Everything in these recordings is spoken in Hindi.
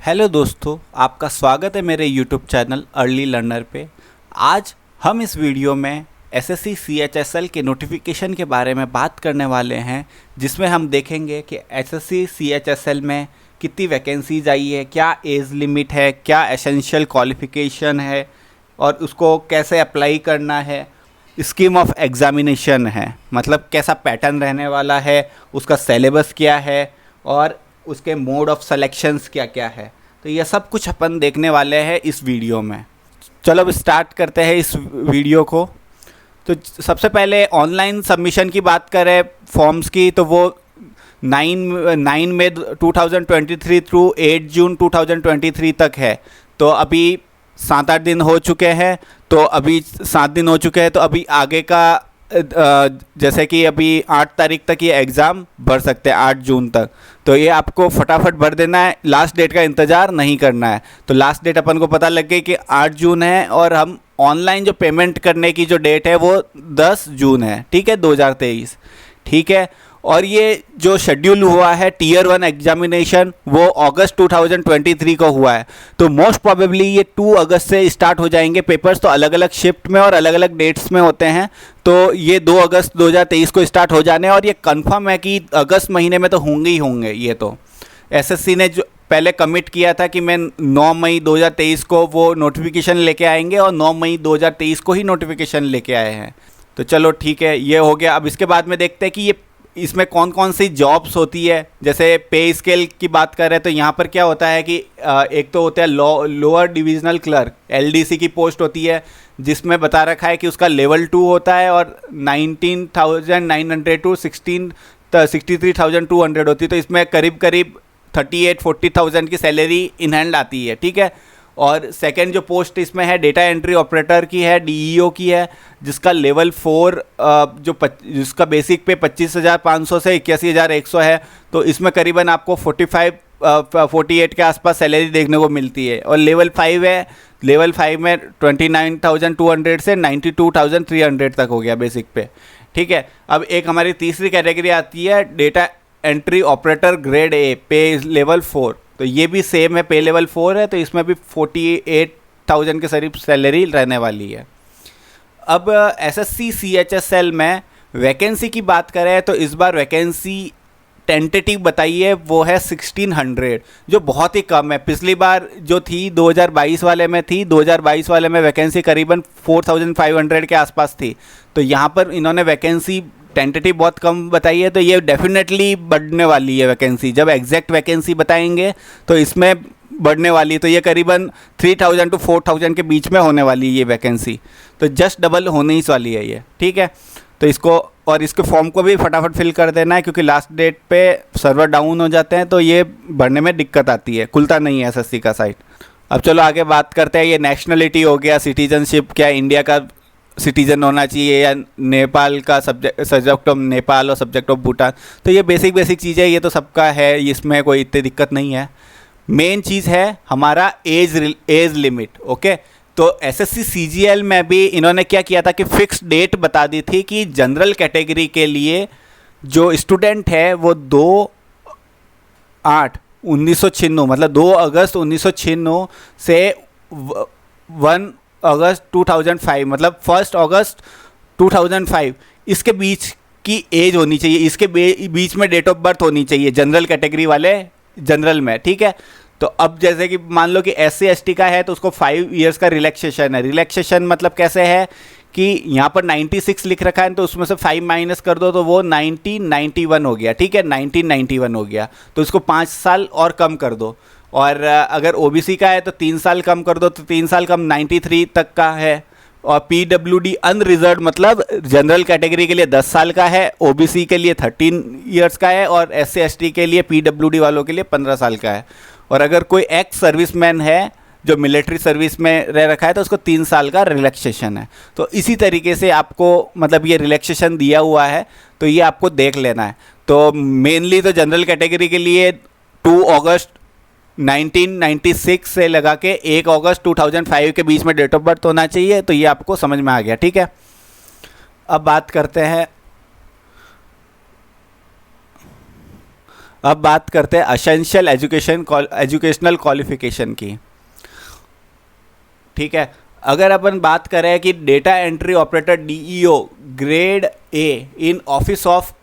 हेलो दोस्तों, आपका स्वागत है मेरे यूट्यूब चैनल अर्ली लर्नर पे। आज हम इस वीडियो में एसएससी सीएचएसएल के नोटिफिकेशन के बारे में बात करने वाले हैं, जिसमें हम देखेंगे कि एसएससी सीएचएसएल में कितनी वैकेंसीज आई है, क्या एज लिमिट है, क्या एसेंशियल क्वालिफ़िकेशन है और उसको कैसे अप्लाई करना है। स्कीम ऑफ एग्ज़ामिनेशन है, मतलब कैसा पैटर्न रहने वाला है, उसका सिलेबस क्या है और उसके मोड ऑफ सिलेक्शंस क्या क्या है। तो ये सब कुछ अपन देखने वाले हैं इस वीडियो में। चलो अब स्टार्ट करते हैं इस वीडियो को। तो सबसे पहले ऑनलाइन सबमिशन की बात करें फॉर्म्स की, तो वो 9 मई 2023 थ्रू 8 जून 2023 तक है। तो अभी 7-8 दिन हो चुके हैं। तो अभी 7 दिन हो चुके हैं, तो अभी आगे का जैसे कि अभी 8 तारीख तक ये एग्ज़ाम भर सकते हैं, 8 जून तक। तो ये आपको फटाफट भर देना है, लास्ट डेट का इंतज़ार नहीं करना है। तो लास्ट डेट अपन को पता लग गई कि 8 जून है और हम ऑनलाइन जो पेमेंट करने की जो डेट है वो 10 जून है, ठीक है, 2023, ठीक है। और ये जो शेड्यूल हुआ है टीयर 1 एग्जामिनेशन वो अगस्त 2023 को हुआ है। तो मोस्ट प्रोबेबली ये 2 अगस्त से स्टार्ट हो जाएंगे पेपर्स। तो अलग अलग शिफ्ट में और अलग अलग डेट्स में होते हैं। तो ये 2 अगस्त 2023 को स्टार्ट हो जाने, और ये कंफर्म है कि अगस्त महीने में तो होंगे ही होंगे। ये तो एसएससी ने जो पहले कमिट किया था कि मैं 9 मई 2023 को वो नोटिफिकेशन लेके आएंगे, और 9 मई 2023 को ही नोटिफिकेशन लेके आए हैं। तो चलो ठीक है, ये हो गया। अब इसके बाद में देखते हैं कि ये इसमें कौन कौन सी जॉब्स होती है। जैसे पे स्केल की बात करें तो यहाँ पर क्या होता है कि एक तो होता है लोअर डिविजनल क्लर्क, एलडीसी की पोस्ट होती है, जिसमें बता रखा है कि उसका लेवल 2 होता है और 19,900 टू 63,200 होती है। तो इसमें करीब करीब 38-40,000 की सैलरी इन हैंड आती है, ठीक है। और सेकंड जो पोस्ट इसमें है डेटा एंट्री ऑपरेटर की है, डीईओ की है, जिसका लेवल 4 जिसका बेसिक पे 25,500 से 81,100 है। तो इसमें करीबन आपको 48 के आसपास सैलरी देखने को मिलती है। और लेवल 5 है, लेवल 5 में 29,200 से 92,300 तक हो गया बेसिक पे, ठीक है। अब एक हमारी तीसरी कैटेगरी आती है data entry operator grade A, पे लेवल 4। तो ये भी सेम है, पे लेवल 4 है। तो इसमें भी 48,000 के करीब सैलरी रहने वाली है। अब एसएससी सीएचएसएल में वैकेंसी की बात करें तो इस बार वैकेंसी टेंटेटिव बताइए वो है 1600, जो बहुत ही कम है। पिछली बार जो थी 2022 वाले में थी, 2022 वाले में वैकेंसी करीबन 4500 के आसपास थी। तो यहाँ पर इन्होंने वैकेंसी टेंटेटिव बहुत कम बताई है। तो ये डेफिनेटली बढ़ने वाली है वैकेंसी। जब एग्जैक्ट वैकेंसी बताएंगे तो इसमें बढ़ने वाली है। तो ये करीबन 3000 to 4000 के बीच में होने वाली है ये वैकेंसी। तो जस्ट डबल होने ही वाली है ये, ठीक है। तो इसको और इसके फॉर्म को भी फटाफट फिल कर देना है, क्योंकि लास्ट डेट पे सर्वर डाउन हो जाते हैं तो ये भरने में दिक्कत आती है, खुलता नहीं है एसएससी का साइट। अब चलो आगे बात करते हैं। ये नेशनलिटी हो गया, सिटीजनशिप, क्या इंडिया का सिटीजन होना चाहिए या नेपाल का सब्जेक्ट ऑफ नेपाल और सब्जेक्ट ऑफ भूटान। तो ये बेसिक चीज़ें, ये तो सबका है, इसमें कोई इतनी दिक्कत नहीं है। मेन चीज़ है हमारा एज लिमिट, ओके। तो एसएससी सीजीएल में भी इन्होंने क्या किया था कि फिक्स डेट बता दी थी कि जनरल कैटेगरी के लिए जो स्टूडेंट है वो 2/8/1996, मतलब 2 अगस्त 1996 से 1 अगस्त 2005, मतलब 1 अगस्त 2005, इसके बीच की एज होनी चाहिए, इसके बीच में डेट ऑफ बर्थ होनी चाहिए जनरल कैटेगरी वाले जनरल में, ठीक है। तो अब जैसे कि मान लो कि SC ST का है तो उसको 5 इयर्स का रिलैक्सेशन है। रिलैक्सेशन मतलब कैसे है कि यहाँ पर 96 लिख रखा है, तो उसमें से 5 माइनस कर दो तो वो 1991 हो गया, ठीक है, 1991 हो गया। तो इसको 5 साल और कम कर दो। और अगर OBC का है तो 3 साल कम कर दो, तो 3 साल कम 93 तक का है। और PWD अनरिजर्व मतलब जनरल कैटेगरी के लिए 10 साल का है, OBC के लिए 13 इयर्स का है, और SC ST के लिए PWD वालों के लिए 15 साल का है। और अगर कोई एक्स सर्विसमैन है जो मिलिट्री सर्विस में रह रखा है तो उसको 3 साल का रिलैक्सेशन है। तो इसी तरीके से आपको मतलब ये रिलैक्सेशन दिया हुआ है, तो ये आपको देख लेना है। तो मेनली तो जनरल कैटेगरी के लिए 2 अगस्त 1996 से लगा के 1 अगस्त 2005 के बीच में डेट ऑफ बर्थ होना चाहिए। तो ये आपको समझ में आ गया, ठीक है। अब बात करते हैं अब बात करते हैं एसेंशियल एजुकेशनल क्वालिफिकेशन की। ठीक है, अगर अपन बात करें कि data entry operator DEO grade A in office of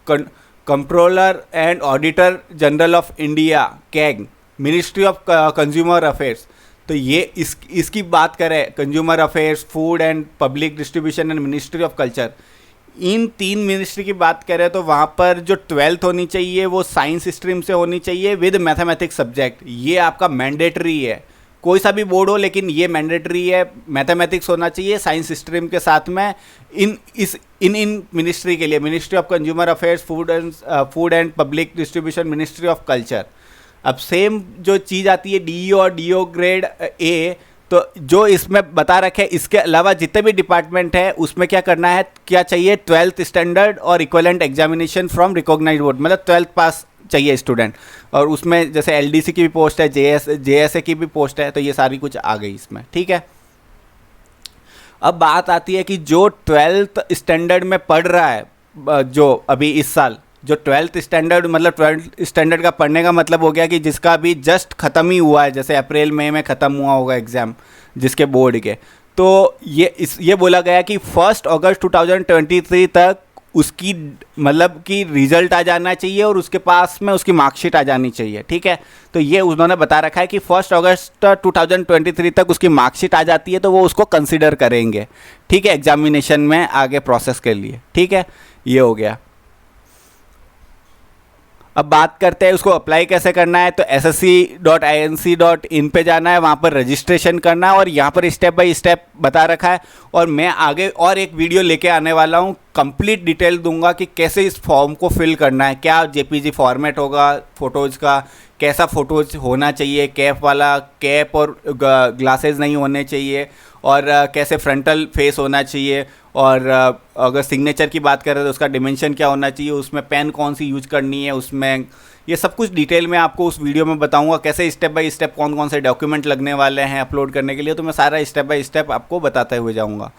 controller and auditor general of India CAG ministry of consumer affairs, तो ये इसकी बात करें, consumer affairs, food and public distribution and ministry of culture, in 3 ministry की बात करें तो वहाँ पर जो 12th होनी चाहिए वो साइंस स्ट्रीम से होनी चाहिए विद मैथमेटिक्स सब्जेक्ट। ये आपका मैंडेटरी है, कोई सा भी बोर्ड हो लेकिन ये मैंडेटरी है, मैथमेटिक्स होना चाहिए साइंस स्ट्रीम के साथ में इन मिनिस्ट्री के लिए, ministry of consumer affairs, food and public distribution, ministry of culture. अब सेम जो चीज़ आती है डीईओ और डीओ ग्रेड ए, तो जो इसमें बता रखे इसके अलावा जितने भी डिपार्टमेंट है उसमें क्या करना है, क्या चाहिए, 12th स्टैंडर्ड और equivalent examination from recognised board, मतलब 12th पास चाहिए स्टूडेंट। और उसमें जैसे एलडीसी की भी पोस्ट है, जेएसए की भी पोस्ट है, तो ये सारी कुछ आ गई इसमें। ठीक है, अब बात आती है कि जो 12th स्टैंडर्ड में पढ़ रहा है, जो अभी इस साल जो 12th स्टैंडर्ड, मतलब 12th स्टैंडर्ड का पढ़ने का मतलब हो गया कि जिसका अभी जस्ट ख़त्म ही हुआ है, जैसे अप्रैल मई में ख़त्म हुआ होगा एग्ज़ाम जिसके बोर्ड के, तो ये बोला गया कि 1 अगस्त 2023 तक उसकी मतलब कि रिज़ल्ट आ जाना चाहिए और उसके पास में उसकी मार्कशीट आ जानी चाहिए। ठीक है, तो ये उन्होंने बता रखा है कि 1 अगस्त 2023 तक उसकी मार्कशीट आ जाती है तो वो उसको कंसिडर करेंगे। ठीक है, एग्जामिनेशन में आगे प्रोसेस के लिए। ठीक है, ये हो गया। अब बात करते हैं उसको अप्लाई कैसे करना है, तो ssc.inc.in पे जाना है, वहाँ पर रजिस्ट्रेशन करना है और यहाँ पर स्टेप बाय स्टेप बता रखा है। और मैं आगे और एक वीडियो लेके आने वाला हूँ, कंप्लीट डिटेल दूंगा कि कैसे इस फॉर्म को फिल करना है, क्या जेपीजी फॉर्मेट होगा फ़ोटोज़ का, कैसा फ़ोटोज़ होना चाहिए, कैप वाला, कैप और ग्लासेस नहीं होने चाहिए, और कैसे फ्रंटल फेस होना चाहिए, और अगर सिग्नेचर की बात करें तो उसका डिमेंशन क्या होना चाहिए, उसमें पेन कौन सी यूज करनी है, उसमें ये सब कुछ डिटेल में आपको उस वीडियो में बताऊंगा, कैसे स्टेप बाय स्टेप कौन कौन से डॉक्यूमेंट लगने वाले हैं अपलोड करने के लिए, तो मैं सारा स्टेप बाय स्टेप आपको बताते हुए जाऊंगा।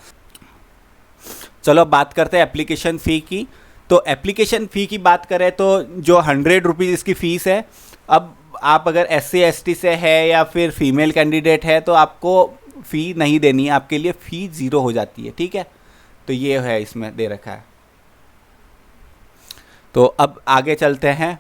चलो अब बात करते हैं एप्लीकेशन फ़ी की। तो एप्लीकेशन फ़ी की बात करें तो जो 100 रुपीज़ इसकी फ़ीस है। अब आप अगर SC/ST से है या फिर फीमेल कैंडिडेट है तो आपको फ़ी नहीं देनी है, आपके लिए फ़ी 0 हो जाती है। ठीक है, तो ये है इसमें दे रखा है। तो अब आगे चलते हैं।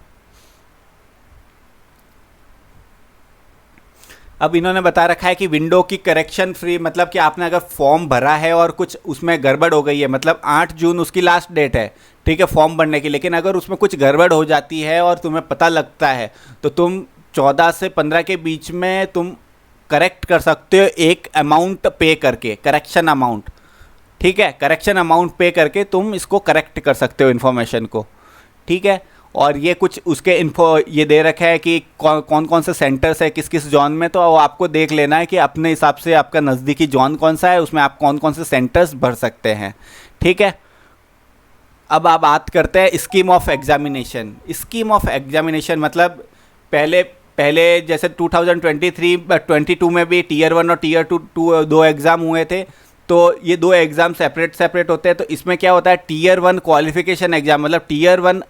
अब इन्होंने बता रखा है कि विंडो की करेक्शन फ्री, मतलब कि आपने अगर फॉर्म भरा है और कुछ उसमें गड़बड़ हो गई है, मतलब 8 जून उसकी लास्ट डेट है, ठीक है, फॉर्म भरने की, लेकिन अगर उसमें कुछ गड़बड़ हो जाती है और तुम्हें पता लगता है तो तुम 14 से 15 के बीच में तुम करेक्ट कर सकते हो, एक अमाउंट पे करके, करेक्शन अमाउंट। ठीक है, करेक्शन अमाउंट पे करके तुम इसको करेक्ट कर सकते हो इन्फॉर्मेशन को। ठीक है, और ये कुछ उसके इन्फो ये दे रखा है कि कौन कौन से सेंटर्स है किस किस जोन में, तो आपको देख लेना है कि अपने हिसाब से आपका नज़दीकी जोन कौन सा है, उसमें आप कौन कौन से सेंटर्स भर सकते हैं। ठीक है, अब आप बात करते हैं scheme of examination. Scheme of examination मतलब पहले जैसे 2023-22 में भी Tier 1 और Tier 2 दो एग्ज़ाम हुए थे, तो ये 2 एग्ज़ाम सेपरेट होते हैं। तो इसमें क्या होता है, Tier 1 क्वालिफिकेशन एग्ज़ाम, मतलब Tier 1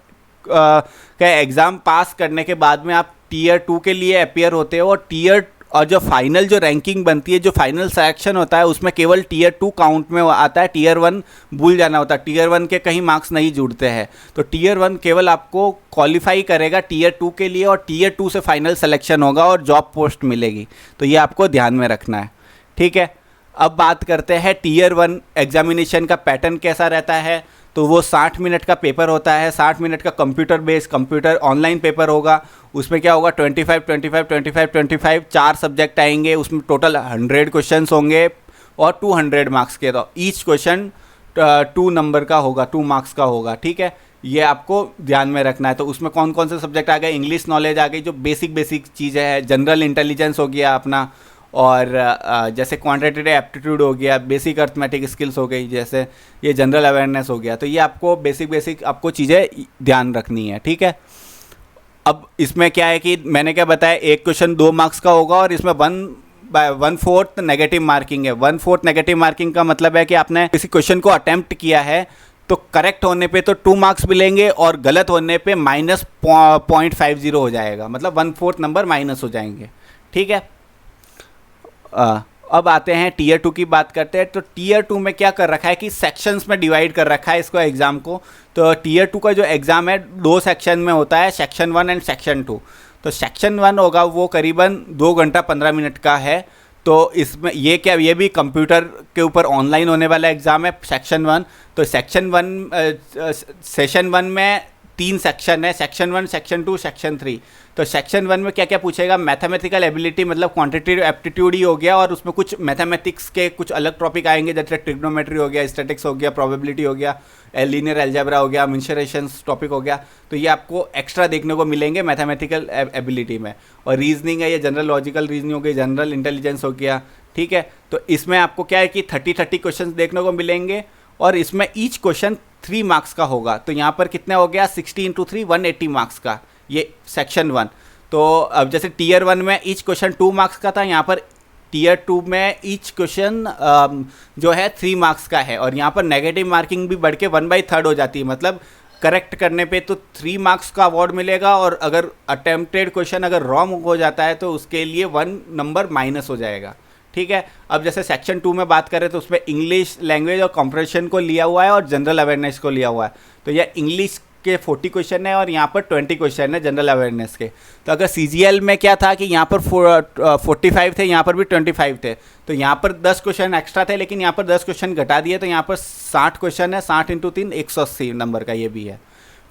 का एग्ज़ाम पास करने के बाद में आप Tier 2 के लिए अपियर होते हो, और जो फाइनल जो रैंकिंग बनती है, जो फाइनल सिलेक्शन होता है, उसमें केवल Tier 2 काउंट में आता है, Tier 1 भूल जाना होता है, Tier 1 के कहीं मार्क्स नहीं जुड़ते हैं। तो Tier 1 केवल आपको क्वालिफाई करेगा Tier 2 के लिए, और Tier 2 से फाइनल सिलेक्शन होगा और जॉब पोस्ट मिलेगी, तो ये आपको ध्यान में रखना है। ठीक है, अब बात करते हैं Tier 1 एग्जामिनेशन का पैटर्न कैसा रहता है। तो वो 60 मिनट का पेपर होता है, 60 मिनट का कंप्यूटर ऑनलाइन पेपर होगा। उसमें क्या होगा, 25 4 सब्जेक्ट आएंगे, उसमें टोटल 100 क्वेश्चंस होंगे और 200 मार्क्स के, तो ईच क्वेश्चन 2 नंबर का होगा, 2 मार्क्स का होगा। ठीक है, ये आपको ध्यान में रखना है। तो उसमें कौन कौन से सब्जेक्ट आ गए, इंग्लिश नॉलेज आ गई, जो बेसिक चीज़ें हैं, जनरल इंटेलिजेंस हो गया अपना, और जैसे क्वांटिटेटिव एप्टीट्यूड हो गया, बेसिक अर्थमेटिक स्किल्स हो गई, जैसे ये जनरल अवेयरनेस हो गया। तो ये आपको बेसिक आपको चीज़ें ध्यान रखनी है। ठीक है, अब इसमें क्या है कि मैंने क्या बताया, एक क्वेश्चन 2 मार्क्स का होगा और इसमें 1/4 नेगेटिव मार्किंग है। 1/4 नेगेटिव मार्किंग का मतलब है कि आपने किसी क्वेश्चन को अटेम्प्ट किया है तो करेक्ट होने पे तो 2 मार्क्स मिलेंगे और गलत होने पे -0.50 हो जाएगा, मतलब 1/4 नंबर माइनस हो जाएंगे। ठीक है। अब आते हैं टीयर 2 की बात करते हैं। तो टीयर 2 में क्या कर रखा है कि सेक्शंस में डिवाइड कर रखा है इसको एग्ज़ाम को। तो टीयर 2 का जो एग्ज़ाम है 2 सेक्शन में होता है, सेक्शन 1 एंड सेक्शन 2। तो सेक्शन 1 होगा वो करीबन 2 घंटा 15 मिनट का है। तो इसमें ये भी कंप्यूटर के ऊपर ऑनलाइन होने वाला एग्ज़ाम है सेक्शन 1। तो सेशन 1 में 3 सेक्शन है, सेक्शन 1, सेक्शन 2, सेक्शन 3। तो सेक्शन 1 में क्या क्या पूछेगा, मैथमेटिकल एबिलिटी मतलब क्वांटिटेटिव एप्टीट्यूड ही हो गया, और उसमें कुछ मैथमेटिक्स के कुछ अलग टॉपिक आएंगे, जैसे ट्रिग्नोमेट्री हो गया, स्टैटिक्स हो गया, प्रोबेबिलिटी हो गया, लीनियर अलजेब्रा हो गया, मेंसुरेशंस टॉपिक हो गया। तो ये आपको एक्स्ट्रा देखने को मिलेंगे मैथमेटिकल एबिलिटी में। और रीजनिंग है, ये जनरल लॉजिकल रीजनिंग हो गई, जनरल इंटेलिजेंस हो गया। ठीक है। तो इसमें आपको क्या है कि 30 क्वेश्चन देखने को मिलेंगे, और इसमें ईच क्वेश्चन 3 मार्क्स का होगा। तो यहाँ पर कितने हो गया, 60 × 3 180 मार्क्स का, ये सेक्शन 1। तो अब जैसे टीयर 1 में ईच क्वेश्चन 2 मार्क्स का था, यहाँ पर टीयर 2 में ईच क्वेश्चन जो है 3 मार्क्स का है। और यहाँ पर नेगेटिव मार्किंग भी बढ़ के 1/3 हो जाती है, मतलब करेक्ट करने पे तो 3 मार्क्स का अवार्ड मिलेगा, और अगर अटेम्प्टेड क्वेश्चन अगर रॉन्ग हो जाता है तो उसके लिए 1 नंबर माइनस हो जाएगा। ठीक है। अब जैसे सेक्शन 2 में बात करें तो उसमें इंग्लिश लैंग्वेज और कॉम्प्रिहेंशन को लिया हुआ है और जनरल अवेयरनेस को लिया हुआ है। तो यह इंग्लिश के 40 क्वेश्चन है और यहाँ पर 20 क्वेश्चन है जनरल अवेयरनेस के। तो अगर CGL में क्या था कि यहाँ पर 45 थे, यहाँ पर भी 25 थे, तो यहाँ पर 10 क्वेश्चन एक्स्ट्रा थे, लेकिन यहाँ पर 10 क्वेश्चन घटा दिए, तो यहाँ पर 60 क्वेश्चन है, 60 × 3 180 नंबर का ये भी है।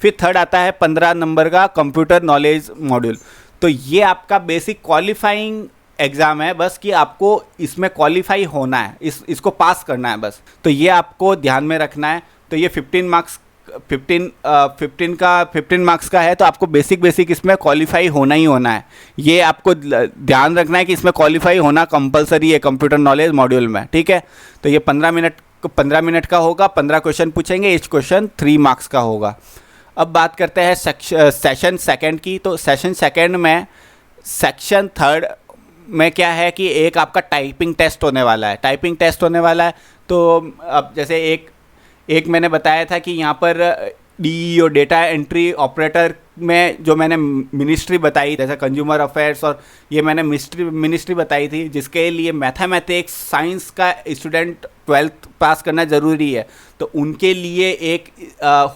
फिर थर्ड आता है 15 नंबर का कंप्यूटर नॉलेज मॉड्यूल। तो ये आपका बेसिक क्वालिफाइंग एग्ज़ाम है, बस कि आपको इसमें क्वालिफाई होना है, इसको पास करना है बस। तो ये आपको ध्यान में रखना है। तो ये 15 मार्क्स का है, तो आपको बेसिक इसमें क्वालिफाई होना ही होना है। ये आपको ध्यान रखना है कि इसमें क्वालिफाई होना कंपलसरी है कंप्यूटर नॉलेज मॉड्यूल में। ठीक है। तो ये 15 मिनट का होगा, 15 क्वेश्चन पूछेंगे, ईच क्वेश्चन 3 मार्क्स का होगा। अब बात करते हैं सेशन सेकंड की। तो सेशन सेकंड में सेक्शन 3 में क्या है कि एक आपका टाइपिंग टेस्ट होने वाला है। तो अब जैसे एक मैंने बताया था कि यहाँ पर DEO डेटा एंट्री ऑपरेटर में जो मैंने मिनिस्ट्री बताई, जैसे कंज्यूमर अफेयर्स, और ये मैंने मिनिस्ट्री बताई थी, जिसके लिए मैथमेटिक्स साइंस का स्टूडेंट 12th पास करना ज़रूरी है। तो उनके लिए एक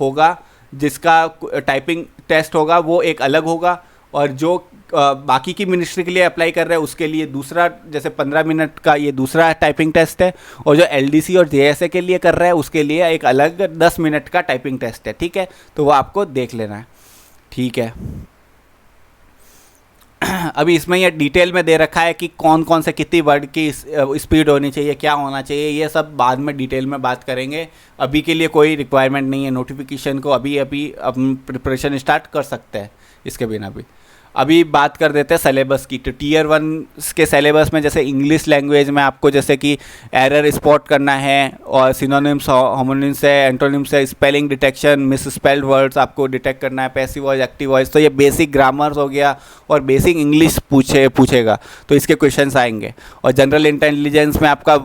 होगा जिसका टाइपिंग टेस्ट होगा, वो एक अलग होगा। और जो बाकी की मिनिस्ट्री के लिए अप्लाई कर रहे हैं उसके लिए दूसरा, जैसे 15 मिनट का ये दूसरा टाइपिंग टेस्ट है। और जो LDC और JSA के लिए कर रहे हैं उसके लिए एक अलग 10 मिनट का टाइपिंग टेस्ट है। ठीक है। तो वो आपको देख लेना है। ठीक है। अभी इसमें ये डिटेल में दे रखा है कि कौन कौन से कितनी वर्ड की स्पीड होनी चाहिए, क्या होना चाहिए, ये सब बाद में डिटेल में बात करेंगे। अभी के लिए कोई रिक्वायरमेंट नहीं है नोटिफिकेशन को, अभी हम प्रिपरेशन स्टार्ट कर सकते हैं इसके बिना भी। अभी बात कर देते हैं सिलेबस की। तो टीयर 1 के सिलेबस में जैसे इंग्लिश लैंग्वेज में आपको जैसे कि एरर स्पॉट करना है, और सिनोनिम्स, होमोनिम्स है, एंटोनिम्स है, spelling detection, miss spelled words आपको डिटेक्ट करना है, पैसिव वॉइस, एक्टिव वॉइस। तो ये बेसिक ग्रामर्स हो गया और बेसिक इंग्लिश पूछेगा, तो इसके क्वेश्चंस आएंगे। और जनरल इंटेलिजेंस में आपका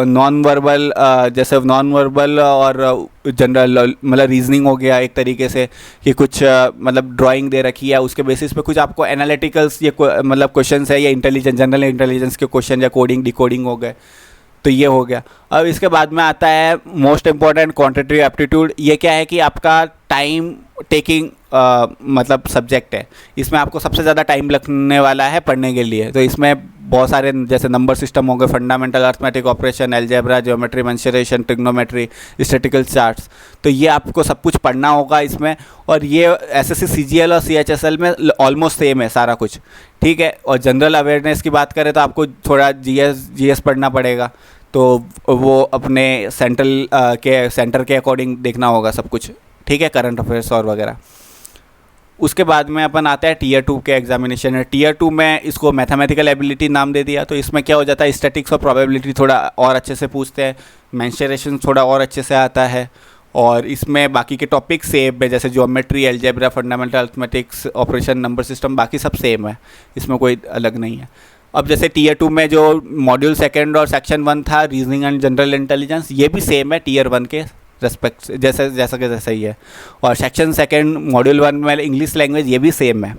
नॉन वर्बल, जैसे नॉन वर्बल और जनरल मतलब रीजनिंग हो गया एक तरीके से, कि कुछ मतलब ड्राइंग दे रखी है, उसके बेसिस पे कुछ आपको एनालिटिकल्स ये मतलब क्वेश्चंस है, या जनरल इंटेलिजेंस के क्वेश्चन या कोडिंग डिकोडिंग हो गए। तो ये हो गया। अब इसके बाद में आता है मोस्ट इम्पॉर्टेंट क्वांटिटेटिव एप्टीट्यूड। ये क्या है कि आपका टाइम टेकिंग मतलब सब्जेक्ट है, इसमें आपको सबसे ज़्यादा टाइम लगने वाला है पढ़ने के लिए। तो इसमें बहुत सारे जैसे नंबर सिस्टम हो गए, fundamental arithmetic operation, algebra, geometry, mensuration, trigonometry, statistical charts. तो ये आपको सब कुछ पढ़ना होगा इसमें। और ये SSC CGL और CHSL में ऑलमोस्ट सेम है सारा कुछ। ठीक है। और जनरल अवेयरनेस की बात करें तो आपको थोड़ा GS पढ़ना पड़ेगा, तो वो अपने सेंटर के अकॉर्डिंग देखना होगा सब कुछ। ठीक है। करंट अफेयर्स और वगैरह। उसके बाद में अपन आता है टीयर 2 के एग्जामिनेशन है। टीयर 2 में इसको मैथमेटिकल एबिलिटी नाम दे दिया। तो इसमें क्या हो जाता है, स्टैटिक्स और प्रोबेबिलिटी थोड़ा और अच्छे से पूछते हैं, मेंसुरेशन थोड़ा और अच्छे से आता है, और इसमें बाकी के टॉपिक सेम है, जैसे geometry, algebra, fundamental arithmetics, operation, number system, बाकी सब सेम है, इसमें कोई अलग नहीं है। अब जैसे टीयर 2 में जो मॉड्यूल 2 और सेक्शन 1 था, रीजनिंग एंड जनरल इंटेलिजेंस, ये भी सेम है टीयर 1 के रेस्पेक्ट जैसे जैसा कि जैसा ही है। और सेक्शन सेकंड मॉड्यूल 1 में इंग्लिश लैंग्वेज ये भी सेम है,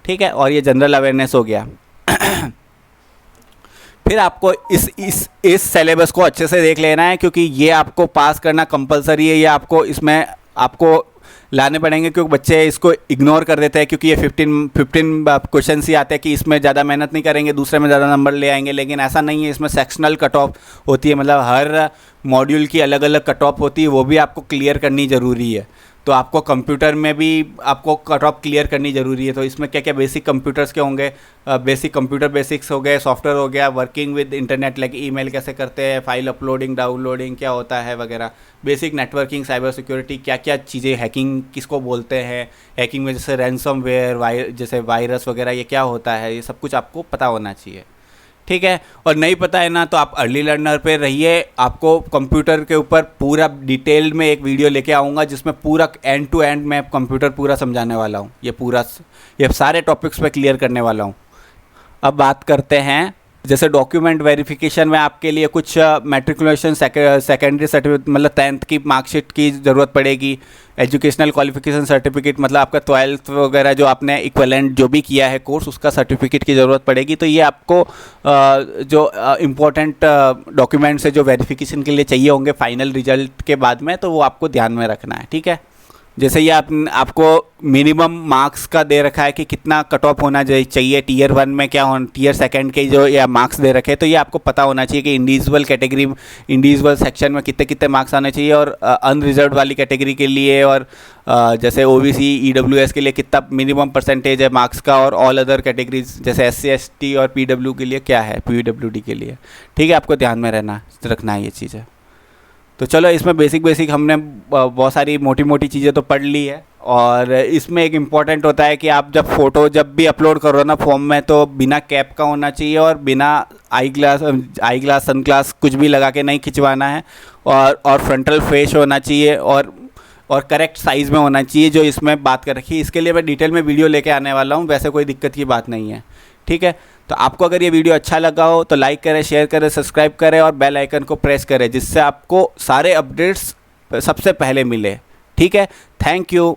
ठीक है। और ये जनरल अवेयरनेस हो गया। फिर आपको इस सिलेबस को अच्छे से देख लेना है, क्योंकि ये आपको पास करना कंपलसरी है। ये आपको इसमें आपको लाने पड़ेंगे, क्योंकि बच्चे इसको इग्नोर कर देते हैं, क्योंकि ये 15 क्वेश्चन ही आते हैं कि इसमें ज़्यादा मेहनत नहीं करेंगे, दूसरे में ज़्यादा नंबर ले आएंगे। लेकिन ऐसा नहीं है, इसमें सेक्शनल कट ऑफ होती है, मतलब हर मॉड्यूल की अलग अलग कट ऑफ होती है, वो भी आपको क्लियर करनी ज़रूरी है। तो आपको कंप्यूटर में भी आपको कट ऑफ क्लियर करनी ज़रूरी है। तो इसमें क्या क्या बेसिक कंप्यूटर्स के होंगे, बेसिक कंप्यूटर बेसिक्स हो गए, सॉफ्टवेयर हो गया, working with internet like email कैसे करते हैं, फाइल अपलोडिंग डाउनलोडिंग क्या होता है वगैरह, बेसिक नेटवर्किंग, साइबर सिक्योरिटी, क्या क्या चीज़ें, हैकिंग किसको बोलते हैं, हैकिंग में जैसे रैंसमवेयर जैसे वायरस वगैरह ये क्या होता है, ये सब कुछ आपको पता होना चाहिए, ठीक है। और नहीं पता है ना तो आप अर्ली लर्नर पे रहिए, आपको कंप्यूटर के ऊपर पूरा डिटेल में एक वीडियो लेके आऊँगा जिसमें पूरा एंड टू एंड मैं कंप्यूटर पूरा समझाने वाला हूँ। ये सारे टॉपिक्स पे क्लियर करने वाला हूँ। अब बात करते हैं जैसे डॉक्यूमेंट वेरिफिकेशन में आपके लिए कुछ मैट्रिकुलेशन सेकेंडरी सर्टिफिकेट मतलब 10th की मार्कशीट की ज़रूरत पड़ेगी, एजुकेशनल क्वालिफिकेशन सर्टिफिकेट मतलब आपका 12th वगैरह जो आपने इक्विवेलेंट जो भी किया है कोर्स उसका सर्टिफिकेट की ज़रूरत पड़ेगी। तो ये आपको जो इम्पोर्टेंट डॉक्यूमेंट्स है जो वेरिफिकेशन के लिए चाहिए होंगे फाइनल रिजल्ट के बाद में, तो वो आपको ध्यान में रखना है, ठीक है। जैसे ये आपको मिनिमम मार्क्स का दे रखा है कि कितना कट ऑफ होना चाहिए, टीयर 1 में क्या होना, टीयर सेकंड के जो या मार्क्स दे रखे हैं, तो ये आपको पता होना चाहिए कि इंडिविजुअल कैटेगरी इंडिविजुअल सेक्शन में कितने कितने मार्क्स आने चाहिए, और अनरिजर्व वाली कैटेगरी के लिए और जैसे ओबीसी ईडब्ल्यूएस के लिए कितना मिनिमम परसेंटेज है मार्क्स का, और ऑल अदर कैटेगरीज जैसे SC ST और PW के लिए क्या है, PWD के लिए, ठीक है। आपको ध्यान में रखना है ये चीज़ें। तो चलो इसमें बेसिक हमने बहुत सारी मोटी मोटी चीज़ें तो पढ़ ली है। और इसमें एक इम्पॉर्टेंट होता है कि आप जब फ़ोटो जब भी अपलोड करो ना फॉर्म में, तो बिना कैप का होना चाहिए और बिना आई ग्लास सन ग्लास कुछ भी लगा के नहीं खिंचवाना है, और फ्रंटल फेस होना चाहिए, और करेक्ट साइज़ में होना चाहिए जो इसमें बात कर रखी है। इसके लिए मैं डिटेल में वीडियो लेके आने वाला हूँ, वैसे कोई दिक्कत की बात नहीं है, ठीक है। तो आपको अगर ये वीडियो अच्छा लगा हो तो लाइक करें, शेयर करें, सब्सक्राइब करें और बेल आइकन को प्रेस करें, जिससे आपको सारे अपडेट्स सबसे पहले मिले, ठीक है। Thank you.